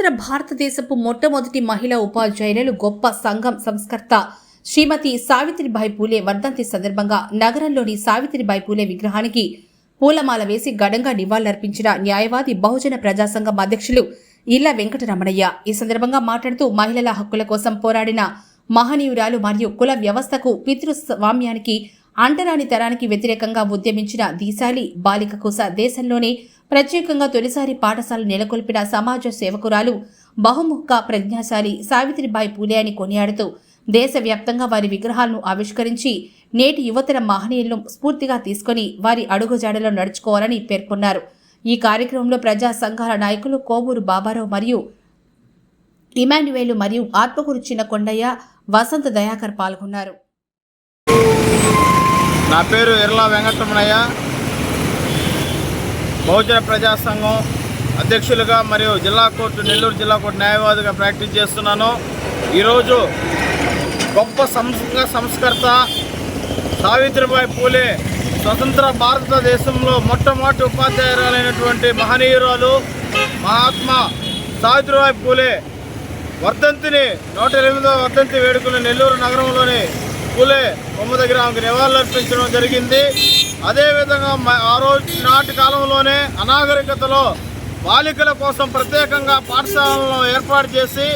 స్వతంత్ర భారతదేశపు మొట్టమొదటి మహిళా ఉపాధ్యాయులు గొప్ప సంఘం సంస్కర్త శ్రీమతి సావిత్రిబాయి పూలే వర్ధంతి సందర్భంగా నగరంలోని సావిత్రిబాయి పూలే విగ్రహానికి పూలమాల వేసి ఘనంగా నివాళులర్పించిన న్యాయవాది బహుజన ప్రజా సంఘం అధ్యక్షులు ఇళ్ల వెంకటరమణయ్య ఈ సందర్భంగా మాట్లాడుతూ మహిళల హక్కుల కోసం పోరాడిన మహనీయురాలు మరియు కుల వ్యవస్థకు పితృస్వామ్యానికి అంటరాని తరానికి వ్యతిరేకంగా ఉద్యమించిన దీశాలి బాలికకు దేశంలోనే ప్రత్యేకంగా తొలిసారి పాఠశాల నెలకొల్పిన సమాజ సేవకురాలు బహుముఖ ప్రజ్ఞాశాలి సావిత్రిబాయి పూలే అని కొనియాడుతూ దేశవ్యాప్తంగా వారి విగ్రహాలను ఆవిష్కరించి నేటి యువతర మహనీయులను స్ఫూర్తిగా తీసుకుని వారి అడుగుజాడలో నడుచుకోవాలని పేర్కొన్నారు. ఈ కార్యక్రమంలో ప్రజా సంఘాల నాయకులు కోవూరు బాబారావు మరియు ఇమాన్యువేలు మరియు ఆత్మకూరు చిన్న కొండయ్య, వసంత దయాకర్ పాల్గొన్నారు. నా పేరు ఇళ్ల వెంకటరమణయ్య, బహుజన ప్రజా సంఘం అధ్యక్షులుగా మరియు నెల్లూరు జిల్లా కోర్టు న్యాయవాదిగా ప్రాక్టీస్ చేస్తున్నాను. ఈరోజు గొప్ప సంస్కర్త సావిత్రిబాయి పూలే స్వతంత్ర భారతదేశంలో మొట్టమొదటి ఉపాధ్యాయురాలైనటువంటి మహనీయురాలు మహాత్మా సావిత్రిబాయి పూలే వర్ధంతిని 108వ వర్ధంతి వేడుకలు నెల్లూరు నగరంలోని పూలే బొమ్మ దగ్గర ఆమెకు నివాళులర్పించడం జరిగింది. అదేవిధంగా ఆ రోజు నాటి కాలంలోనే అనాగరికతలో బాలికల కోసం ప్రత్యేకంగా పాఠశాలను ఏర్పాటు చేసి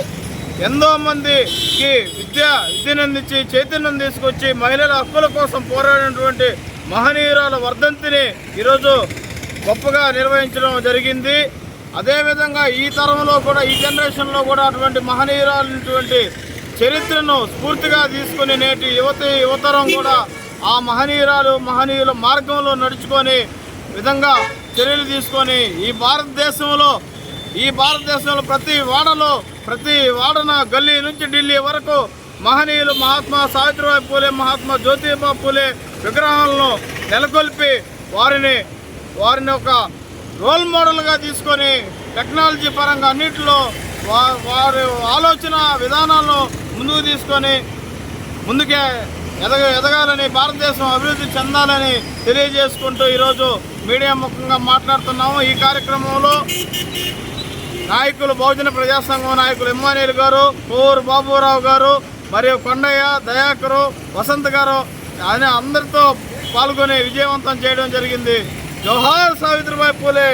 ఎంతో మందికి విద్యనందించి చైతన్యం తీసుకొచ్చి మహిళల హక్కుల కోసం పోరాడినటువంటి మహనీయురాల వర్ధంతిని ఈరోజు గొప్పగా నిర్వహించడం జరిగింది. అదేవిధంగా ఈ తరంలో కూడా, ఈ జనరేషన్లో కూడా అటువంటి మహనీయురాలైనటువంటి చరిత్రను స్ఫూర్తిగా తీసుకుని నేటి యువతరం కూడా ఆ మహనీయుల మార్గంలో నడుచుకొని విధంగా చర్యలు తీసుకొని ఈ భారతదేశంలో ప్రతి వాడన గల్లీ నుంచి ఢిల్లీ వరకు మహనీయులు మహాత్మా సావిత్రిబాయి పూలే, మహాత్మా జ్యోతిబా పూలే విగ్రహాలను నెలకొల్పి వారిని ఒక రోల్ మోడల్గా తీసుకొని టెక్నాలజీ పరంగా అన్నింటిలో వారి ఆలోచన విధానాలను ముందుకు తీసుకొని ముందుకే ఎదగాలని, భారతదేశం అభివృద్ధి చెందాలని తెలియజేసుకుంటూ ఈరోజు మీడియా ముఖంగా మాట్లాడుతున్నాము. ఈ కార్యక్రమంలో నాయకులు బహుజన ప్రజాసంఘం నాయకులు ఇమ్మాన్యుయేల్ గారు, కోవూరు బాబురావు గారు మరియు కొండయ్య, దయాకరు, వసంత్ గారు అని అందరితో పాల్గొని విజయవంతం చేయడం జరిగింది. జోహార్ సావిత్రిబాయి పూలే.